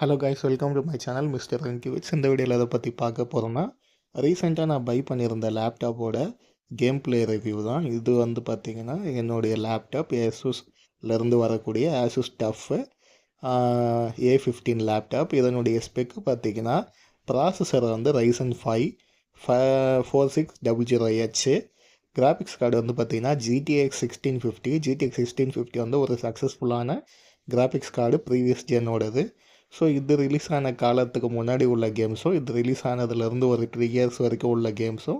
Hello guys, welcome to my channel mister என்கிவிட்ஸ். இந்த வீடியோவில் எதை பற்றி பார்க்க போகிறோன்னா, ரீசெண்டாக நான் பை பண்ணியிருந்த லேப்டாப்போட கேம் ப்ளே ரிவ்யூ தான். இது வந்து பார்த்திங்கன்னா என்னுடைய லேப்டாப் ஏசூஸ்லேருந்து வரக்கூடிய ஏசூஸ் டஃப்பு A15 லேப்டாப். இதனுடைய ஸ்பெக்கு பார்த்திங்கன்னா ப்ராசஸர் வந்து Ryzen 5 4600H. கிராஃபிக்ஸ் கார்டு வந்து பார்த்திங்கன்னா GTX 1650 வந்து ஒரு சக்ஸஸ்ஃபுல்லான கிராஃபிக்ஸ் கார்டு ப்ரீவியஸ் ஜென்னோடது. ஸோ இது ரிலீஸ் ஆன காலத்துக்கு முன்னாடி உள்ள கேம்ஸும் இது ரிலீஸ் ஆனதுலேருந்து ஒரு 3 இயர்ஸ் வரைக்கும் உள்ள கேம்ஸும்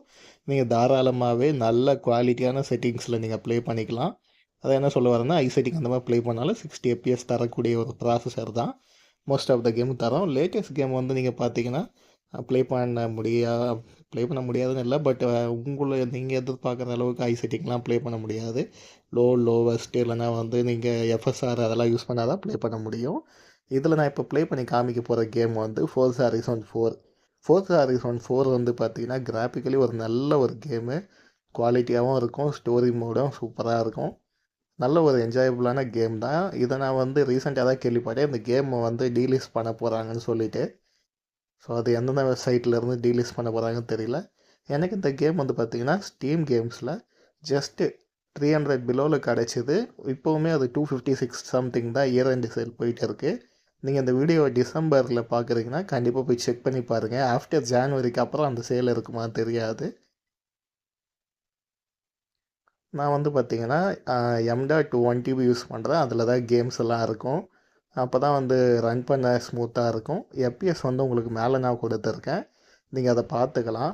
நீங்கள் தாராளமாகவே நல்ல குவாலிட்டியான செட்டிங்ஸில் நீங்கள் ப்ளே பண்ணிக்கலாம். அதை என்ன சொல்ல வரேன்னா, ஐ செட்டிங் அந்த மாதிரி ப்ளே பண்ணாலும் 60 FPS தரக்கூடிய ஒரு ப்ராசஸர் தான் மோஸ்ட் ஆஃப் த கேம் தரோம். லேட்டஸ்ட் கேம் வந்து நீங்கள் பார்த்தீங்கன்னா ப்ளே பண்ண முடியாதுன்னு இல்லை, பட் உங்களை நீங்கள் எதிர்பார்க்குற அளவுக்கு ஐ செட்டிங்லாம் ப்ளே பண்ண முடியாது. லோவஸ்ட் இல்லைனா வந்து நீங்கள் FSR அதெல்லாம் யூஸ் பண்ணால் தான் ப்ளே பண்ண முடியும். இதில் நான் இப்போ ப்ளே பண்ணி காமிக்க போகிற கேம் வந்து Forza Horizon 4. Forza Horizon 4 வந்து பார்த்திங்கன்னா கிராஃபிக்கலி ஒரு நல்ல ஒரு கேமு. குவாலிட்டியாகவும் இருக்கும், ஸ்டோரி மோடும் சூப்பராக இருக்கும். நல்ல ஒரு என்ஜாயபுளான கேம் தான். இதை நான் வந்து ரீசெண்டாக தான் கேள்விப்பட்டேன், இந்த கேமை வந்து டீலிஸ் பண்ண போகிறாங்கன்னு சொல்லிட்டு. ஸோ அது எந்தெந்த வெப்சைட்லேருந்து டீலிஸ் பண்ண போகிறாங்கன்னு தெரியல. எனக்கு இந்த கேம் வந்து பார்த்திங்கன்னா ஸ்டீம் கேம்ஸில் ஜஸ்ட்டு 300 பிலோவில் கிடச்சிது. இப்போவுமே அது 256 சம்திங் தான் இயர் எண்டு சேல் போயிட்டு இருக்குது. நீங்கள் இந்த வீடியோவை டிசம்பரில் பார்க்குறீங்கன்னா கண்டிப்பாக போய் செக் பண்ணி பாருங்கள். ஆஃப்டர் ஜான்வரிக்கு அப்புறம் அந்த சேல் இருக்குமா தெரியாது. நான் வந்து பார்த்திங்கன்னா M.1 TB யூஸ் பண்ணுறேன். அதில் தான் கேம்ஸ் எல்லாம் இருக்கும். அப்போ தான் வந்து ரன் பண்ண ஸ்மூத்தாக இருக்கும். FPS வந்து உங்களுக்கு மேலே நான் கொடுத்துருக்கேன், நீங்கள் அதை பார்த்துக்கலாம்.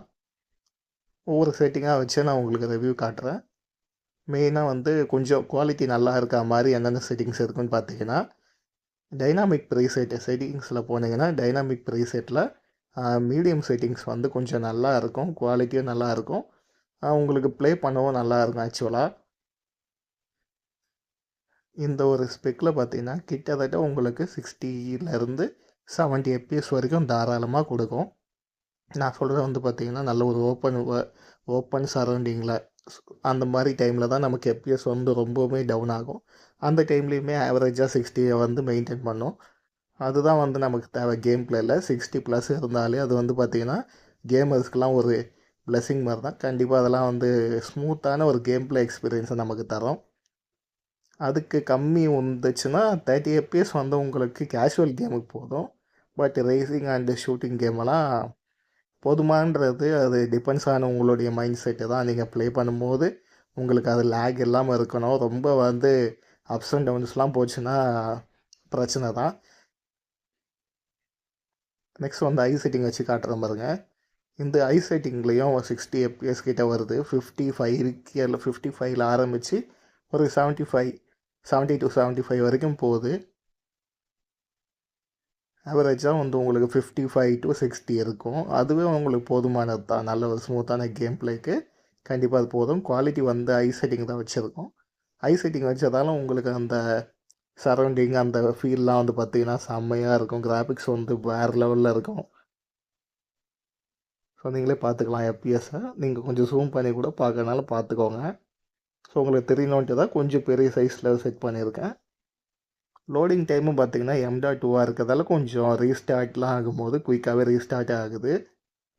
ஒவ்வொரு செட்டிங்காக வச்சு நான் உங்களுக்கு ரிவ்யூ காட்டுறேன். மெயினாக வந்து கொஞ்சம் குவாலிட்டி நல்லா இருக்கா மாதிரி என்னென்ன செட்டிங்ஸ் இருக்குன்னு பார்த்தீங்கன்னா, டைனாமிக் ப்ரீசெட் செட்டிங்ஸில் போனீங்கன்னா டைனாமிக் ப்ரீசெட்டில் மீடியம் செட்டிங்ஸ் வந்து கொஞ்சம் நல்லா இருக்கும், குவாலிட்டியும் நல்லா இருக்கும், உங்களுக்கு ப்ளே பண்ணவும் நல்லா இருக்கும். ஆக்சுவலாக இந்த ஒரு ஸ்பெக்கில் பார்த்தீங்கன்னா கிட்டத்தட்ட உங்களுக்கு 60லேருந்து 70 FPS வரைக்கும் தாராளமாக கொடுக்கும். நான் சொல்கிறது வந்து பார்த்திங்கன்னா நல்ல ஒரு ஓப்பன் சரௌண்டிங்கில் அந்த மாதிரி டைமில் தான் நமக்கு FPS வந்து ரொம்பவுமே டவுன் ஆகும். அந்த டைம்லேயுமே ஆவரேஜாக 60 வந்து மெயின்டைன் பண்ணும். அதுதான் வந்து நமக்கு தேவை கேம் பிளேயில். 60+ இருந்தாலே அது வந்து பார்த்திங்கன்னா கேமர்ஸ்க்கெலாம் ஒரு பிளெஸிங் மாதிரி தான். கண்டிப்பாக அதெல்லாம் வந்து ஸ்மூத்தான ஒரு கேம் பிளே எக்ஸ்பீரியன்ஸை நமக்கு தரும். அதுக்கு கம்மி வந்துச்சுன்னா 30 FPS வந்து உங்களுக்கு கேஷுவல் கேமுக்கு போதும். பட் ரேசிங் அண்டு ஷூட்டிங் கேமெல்லாம் போதுமானது அது டிபெண்ட்ஸ் ஆன உங்களுடைய மைண்ட் செட்டு தான். நீங்கள் ப்ளே பண்ணும்போது உங்களுக்கு அது லேக் இல்லாமல் இருக்கணும். ரொம்ப வந்து அப்ஸ் அண்ட் டவுன்ஸ்லாம் போச்சுன்னா பிரச்சனை தான். நெக்ஸ்ட் வந்து ஐ செட்டிங் வச்சு காட்டுறேன் பாருங்கள். இந்த ஐ செட்டிங்லேயும் 60 FPS கிட்ட வருது. 55 ஆரம்பித்து ஒரு 70 to 75 வரைக்கும் போகுது. ஆவரேஜாக வந்து உங்களுக்கு 55 to 60 இருக்கும். அதுவே உங்களுக்கு போதுமானது தான். நல்ல ஒரு ஸ்மூத்தான கேம் பிளேக்கு கண்டிப்பாக அது போதும். குவாலிட்டி வந்து ஐ செட்டிங் தான் வச்சுருக்கோம். ஐ செட்டிங் வச்சதாலும் உங்களுக்கு அந்த சரௌண்டிங் அந்த ஃபீல்லாம் வந்து பார்த்திங்கன்னா செம்மையாக இருக்கும். கிராஃபிக்ஸ் வந்து வேறு லெவலில் இருக்கும். ஸோ நீங்களே பார்த்துக்கலாம். FPSஸை நீங்கள் கொஞ்சம் ஜூம் பண்ணி கூட பார்க்கறனால பார்த்துக்கோங்க. ஸோ உங்களுக்கு தெரியணுன்ட்டு தான் கொஞ்சம் பெரிய சைஸில் செட் பண்ணியிருக்கேன். லோடிங் டைமும் பார்த்திங்கன்னா M.2 இருக்கிறதால கொஞ்சம் ரீஸ்டார்ட்லாம் ஆகும்போது குயிக்காகவே ரீஸ்டார்ட் ஆகுது.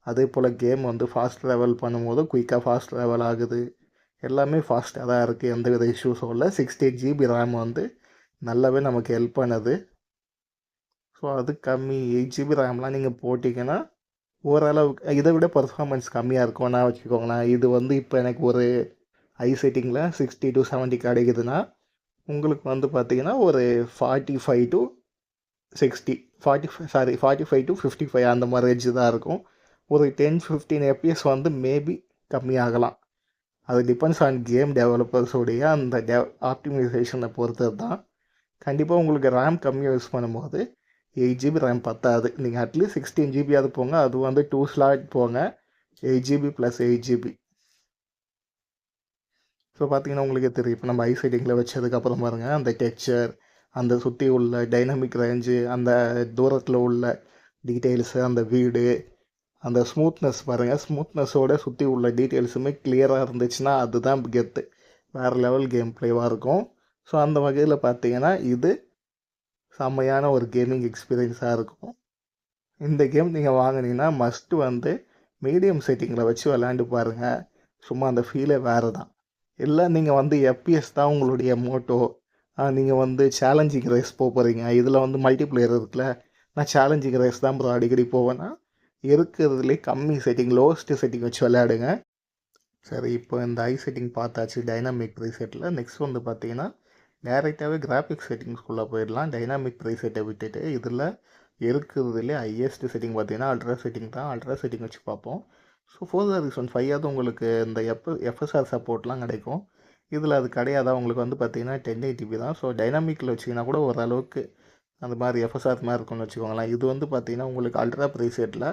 அதே போல் கேம் வந்து ஃபாஸ்ட் ட்ராவல் பண்ணும்போது குயிக்காக ஃபாஸ்ட் ட்ராவல் ஆகுது. எல்லாமே ஃபாஸ்ட்டாக தான் இருக்குது, எந்த வித இஷ்யூஸும் இல்லை. 68 GB ரேம் வந்து நல்லாவே நமக்கு ஹெல்ப் பண்ணுது. ஸோ அது கம்மி 8 GB ரேம்லாம் நீங்கள் போட்டிங்கன்னா ஓரளவுக்கு இதை விட பர்ஃபார்மன்ஸ் கம்மியாக இருக்கும்னா வச்சுக்கோங்களேன். இது வந்து இப்போ எனக்கு ஒரு ஐ செட்டிங்கில் 60 to 70 கிடைக்குதுன்னா உங்களுக்கு வந்து பார்த்திங்கன்னா ஒரு 45 to 60 45 to 55 அந்த மாதிரி ரேஞ்சு தான் இருக்கும். ஒரு 10-15 FPS வந்து மேபி கம்மியாகலாம். அது டிபெண்ட்ஸ் ஆன் கேம் டெவலப்பர்ஸோடைய அந்த ஆப்டிமைசேஷனை பொறுத்தது தான். கண்டிப்பாக உங்களுக்கு ரேம் கம்மியாக யூஸ் பண்ணும்போது 8 GB ரேம் பத்தாது. நீங்கள் அட்லீஸ்ட் 16 GB அது போங்க. அது வந்து 2 ஸ்லாட் போங்க, 8 GB + 8 GB. ஸோ பார்த்திங்கன்னா உங்களுக்கே தெரியும். இப்போ நம்ம ஐ செட்டிங்கில் வச்சதுக்கப்புறம் பாருங்கள், அந்த டெக்ஸ்சர், அந்த சுற்றி உள்ள டைனமிக் ரேஞ்சு, அந்த தூரத்தில் உள்ள டீட்டெயில்ஸு, அந்த வீடு, அந்த ஸ்மூத்னஸ் பாருங்கள். ஸ்மூத்னஸோடு சுற்றி உள்ள டீட்டெயில்ஸுமே கிளியராக இருந்துச்சுன்னா அதுதான் கெத்து. வேறு லெவல் கேம் ப்ளேவாக இருக்கும். ஸோ அந்த வகையில் பார்த்தீங்கன்னா இது செம்மையான ஒரு கேமிங் எக்ஸ்பீரியன்ஸாக இருக்கும். இந்த கேம் நீங்கள் வாங்குனீங்கன்னா மஸ்ட்டு வந்து மீடியம் செட்டிங்கில் வச்சு விளையாண்டு பாருங்கள். சும்மா அந்த ஃபீலே வேறு தான். இல்லை நீங்கள் வந்து எஃப்பிஎஸ் தான் உங்களுடைய மோட்டோ, நீங்கள் வந்து சேலஞ்சிங் ரேஸ் போகிறீங்க, இதில் வந்து மல்டிப்ளேயர் இருக்குல்ல, நான் சேலஞ்சிங் ரேஸ் தான் ப்ரோ அடிக்கடி போவேன்னா இருக்கிறதுலே கம்மி செட்டிங் லோவஸ்ட்டு செட்டிங் வச்சு விளையாடுங்க. சரி, இப்போ இந்த ஐ செட்டிங் பார்த்தாச்சு டைனாமிக் ப்ரீசெட்டில். நெக்ஸ்ட் வந்து பார்த்தீங்கன்னா டேரெக்டாகவே கிராஃபிக்ஸ் செட்டிங்ஸ்குள்ளே போயிடலாம். டைனாமிக் ப்ரீசெட்டை விட்டுட்டு இதில் இருக்கிறதுலே ஹையஸ்ட் செட்டிங் பார்த்தீங்கன்னா அல்ட்ரா செட்டிங் தான். அல்ட்ரா செட்டிங் வச்சு பார்ப்போம். ஸோ Forza Horizon 5 உங்களுக்கு இந்த எஃப்எஸ்ஆர் சப்போர்ட்லாம் கிடைக்கும். இதில் அது கிடையாதா உங்களுக்கு வந்து பார்த்தீங்கன்னா 1080p தான். ஸோ டைனாமிக்கில் வச்சிங்கன்னா கூட ஓரளவுக்கு அந்த மாதிரி எஃப்எஸ்ஆர் மாதிரி இருக்கும்னு வச்சுக்கோங்களேன். இது வந்து பார்த்தீங்கன்னா உங்களுக்கு அல்ட்ரா ப்ரீசெட்டில்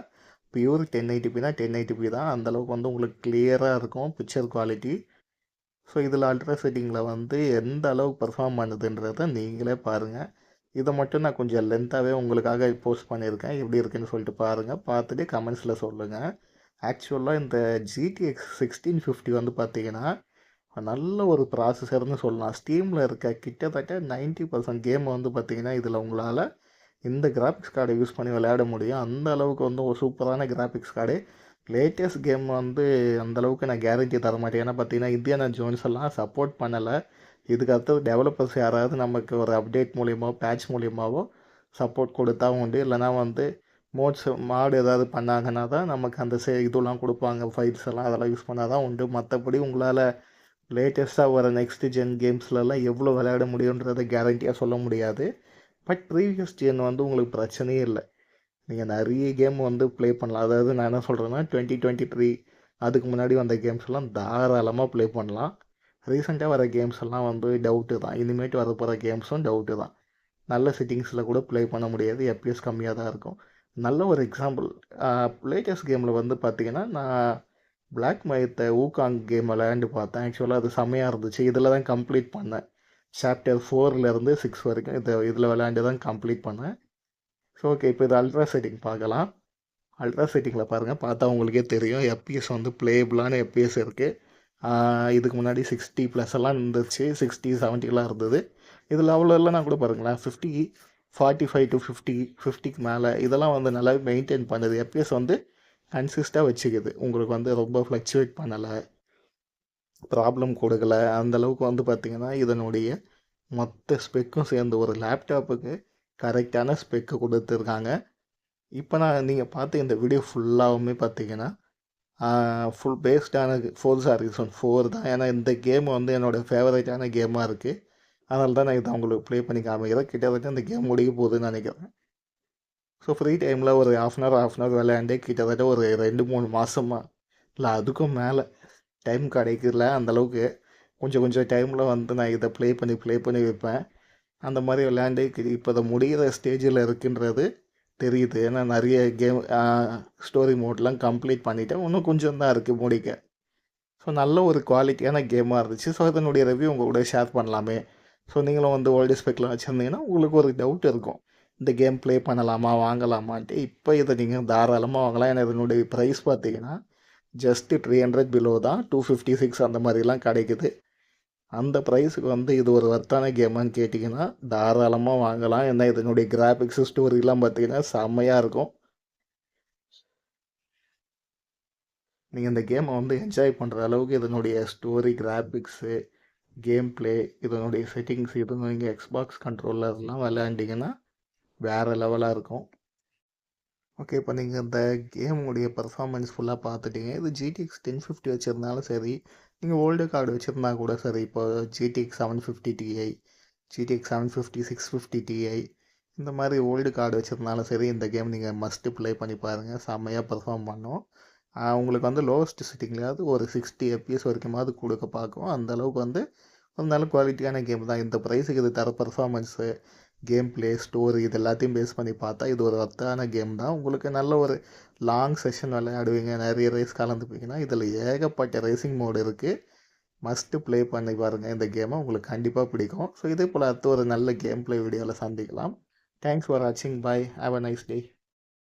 பியூர் 1080pனா 1080p தான். அந்தளவுக்கு வந்து உங்களுக்கு கிளியராக இருக்கும் பிக்சர் குவாலிட்டி. ஸோ இதில் அல்ட்ரா செட்டிங்கில் வந்து எந்த அளவுக்கு பர்ஃபார்ம் பண்ணுதுன்றதை நீங்களே பாருங்கள். இதை மட்டும் நான் கொஞ்சம் லென்த்தாகவே உங்களுக்காக போஸ்ட் பண்ணியிருக்கேன். எப்படி இருக்குன்னு சொல்லிட்டு பாருங்கள். பார்த்துட்டு கமெண்ட்ஸில் சொல்லுங்கள். ஆக்சுவலாக இந்த GTX 1650 வந்து பார்த்தீங்கன்னா நல்ல ஒரு ப்ராசஸர்னு சொல்லலாம். ஸ்டீமில் இருக்க கிட்டத்தட்ட 90% கேம் வந்து பார்த்தீங்கன்னா இதில் உங்களால் இந்த கிராஃபிக்ஸ் கார்டை யூஸ் பண்ணி விளையாட முடியும். அந்த அளவுக்கு வந்து ஒரு சூப்பரான கிராஃபிக்ஸ் கார்டு. லேட்டஸ்ட் கேம் வந்து அந்தளவுக்கு நான் கேரண்டி தர மாட்டேன். ஏன்னா பார்த்தீங்கன்னா இந்தியானா ஜோன்ஸ் எல்லாம் சப்போர்ட் பண்ணலை. இதுக்கு அடுத்தது டெவலப்பர்ஸ் யாராவது நமக்கு ஒரு அப்டேட் மூலியமாக பேட்ச் மூலியமாகவோ சப்போர்ட் கொடுத்தா உண்டு. இல்லைனா வந்து மாடு ஏதாவது பண்ணாங்கன்னா தான் நமக்கு அந்த இதெல்லாம் கொடுப்பாங்க, ஃபைல்ஸ் எல்லாம் அதெல்லாம் யூஸ் பண்ணால் தான் உண்டு. மற்றபடி உங்களால் லேட்டஸ்ட்டாக வர நெக்ஸ்ட் ஜென் கேம்ஸ்லலாம் எவ்வளோ விளையாட முடியுன்றதை கேரண்டியாக சொல்ல முடியாது. பட் ப்ரீவியஸ் ஜென் வந்து உங்களுக்கு பிரச்சனையே இல்லை. நீங்கள் நிறைய கேம் வந்து ப்ளே பண்ணலாம். அதாவது நான் என்ன சொல்கிறேன்னா 2023 அதுக்கு முன்னாடி வந்த கேம்ஸ்லாம் தாராளமாக ப்ளே பண்ணலாம். ரீசெண்டாக வர கேம்ஸ் எல்லாம் வந்து டவுட்டு தான். இனிமேட்டு வர போகிற கேம்ஸும் டவுட்டு தான். நல்ல செட்டிங்ஸில் கூட ப்ளே பண்ண முடியாது. எஃப்பிஎஸ் கம்மியாக தான் இருக்கும். நல்ல ஒரு எக்ஸாம்பிள் லேட்டஸ்ட் கேமில் வந்து பார்த்தீங்கன்னா நான் பிளாக் மைத்தை ஊகாங் கேம் விளையாண்டு பார்த்தேன். ஆக்சுவலாக அது செம்மையாக இருந்துச்சு. இதில் தான் கம்ப்ளீட் பண்ணேன். சாப்டர் 4லேருந்து 6 வரைக்கும் இதில் விளையாண்டு தான் கம்ப்ளீட் பண்ணேன். ஸோ ஓகே, இப்போ இது அல்ட்ரா செட்டிங் பார்க்கலாம். அல்ட்ரா செட்டிங்கில் பாருங்கள், பார்த்தா உங்களுக்கே தெரியும் எஃப்பிஎஸ் வந்து ப்ளேபிளான எஃப்பிஎஸ் இருக்குது. இதுக்கு முன்னாடி 60+ எல்லாம் இருந்துச்சு, 60, 70லாம் இருந்தது. இதில் அவ்வளோ இல்லைனா கூட பாருங்களேன் 50, 45 to 50, 50க்கு மேலே இதெல்லாம் வந்து நல்லாவே மெயின்டைன் பண்ணுது. எஃப்பிஎஸ் வந்து கன்சிஸ்டாக வச்சுக்குது. உங்களுக்கு வந்து ரொம்ப ஃப்ளக்சுவேட் பண்ணலை, ப்ராப்ளம் கொடுக்கலை. அந்தளவுக்கு வந்து பார்த்திங்கன்னா இதனுடைய மொத்த ஸ்பெக்கும் சேர்ந்து ஒரு லேப்டாப்புக்கு கரெக்டான ஸ்பெக்கு கொடுத்துருக்காங்க. இப்போ நீங்கள் பார்த்த இந்த வீடியோ ஃபுல்லாகவுமே பார்த்தீங்கன்னா ஃபுல் பேஸ்டான Forza Horizon 4 தான். ஏன்னா இந்த கேம் வந்து என்னோடய ஃபேவரட்டான கேமாக இருக்குது. அதனால தான் நான் இதை அவங்களுக்கு ப்ளே பண்ணி காமிக்கிறேன். கிட்டத்தட்ட இந்த கேம் முடிக்க போகுதுன்னு நினைக்கிறேன். ஸோ ஃப்ரீ டைமில் ஒரு ஹாஃப் அன் ஹவர் விளையாண்டே கிட்டத்தட்ட ஒரு 2-3 மாதமாக இல்லை அதுக்கும் மேலே டைம் கிடைக்கல. அந்தளவுக்கு கொஞ்சம் டைமில் வந்து நான் இதை ப்ளே பண்ணி வைப்பேன். அந்த மாதிரி விளையாண்டு இப்போ இதை முடிகிற ஸ்டேஜில் இருக்குன்றது தெரியுது. ஏன்னா நிறைய கேம் ஸ்டோரி மோட்லாம் கம்ப்ளீட் பண்ணிவிட்டேன். இன்னும் கொஞ்சம் தான் இருக்குது முடிக்க. ஸோ நல்ல ஒரு குவாலிட்டியான கேமாக இருந்துச்சு. ஸோ இதனுடைய ரிவ்யூ உங்கள் கூட ஷேர் பண்ணலாமே. ஸோ நீங்களும் வந்து ஓல்டு ஸ்பெக்கில் வச்சுருந்தீங்கன்னா உங்களுக்கு ஒரு டவுட் இருக்கும், இந்த கேம் ப்ளே பண்ணலாமா வாங்கலாமான்ட்டு. இப்போ இதை நீங்கள் தாராளமாக வாங்கலாம். ஏன்னா இதனுடைய ப்ரைஸ் பார்த்தீங்கன்னா ஜஸ்ட்டு 300 பிலோ தான். 256 அந்த மாதிரிலாம் கிடைக்குது. அந்த ப்ரைஸுக்கு வந்து இது ஒரு வர்த்தான கேமான்னு கேட்டிங்கன்னா தாராளமாக வாங்கலாம். ஏன்னா இதனுடைய கிராஃபிக்ஸு ஸ்டோரிலாம் பார்த்தீங்கன்னா செம்மையாக இருக்கும். நீங்கள் இந்த கேமை வந்து என்ஜாய் பண்ணுற அளவுக்கு இதனுடைய ஸ்டோரி, கிராஃபிக்ஸு, கேம் ப்ளே, இதனுடைய செட்டிங்ஸ், இது நீங்கள் எக்ஸ்பாக்ஸ் கண்ட்ரோலர்லாம் விளையாண்டிங்கன்னா வேறு லெவலாக இருக்கும். ஓகே, இப்போ நீங்கள் இந்த கேமுடைய பர்ஃபார்மன்ஸ் ஃபுல்லாக பார்த்துட்டீங்க. இது GTX 1050 வச்சுருந்தாலும் சரி, நீங்கள் ஓல்டு கார்டு வச்சுருந்தா கூட சரி, இப்போ GTX 750 Ti, GTX 750, 650 Ti இந்த மாதிரி ஓல்டு கார்டு வச்சுருந்தாலும் சரி, இந்த கேம் நீங்கள் மஸ்ட்டு ப்ளே பண்ணி பாருங்கள். செம்மையாக பர்ஃபார்ம் பண்ணும். உங்களுக்கு வந்து லோவஸ்ட் செட்டிங்லையாவது ஒரு 60 FPS வரைக்குமாவது கொடுக்க பார்க்கும். அந்தளவுக்கு வந்து ஒரு நல்ல குவாலிட்டியான கேம் தான். இந்த ப்ரைஸுக்கு இது தர பர்ஃபார்மன்ஸு, கேம் ப்ளே, ஸ்டோரி இது எல்லாத்தையும் பேஸ் பண்ணி பார்த்தா இது ஒரு வர்த்தான கேம் தான். உங்களுக்கு நல்ல ஒரு லாங் செஷன் விளையாடுவீங்க, நிறைய ரேஸ் கலந்துப்பீங்கன்னா இதில் ஏகப்பட்ட ரேசிங் மோடு இருக்குது. மஸ்ட்டு ப்ளே பண்ணி பாருங்கள். இந்த கேமை உங்களுக்கு கண்டிப்பாக பிடிக்கும். ஸோ இதே போல் அடுத்து ஒரு நல்ல கேம் ப்ளே வீடியோவில் சந்திக்கலாம். தேங்க்ஸ் ஃபார் வாட்சிங். Bye. Have a nice day.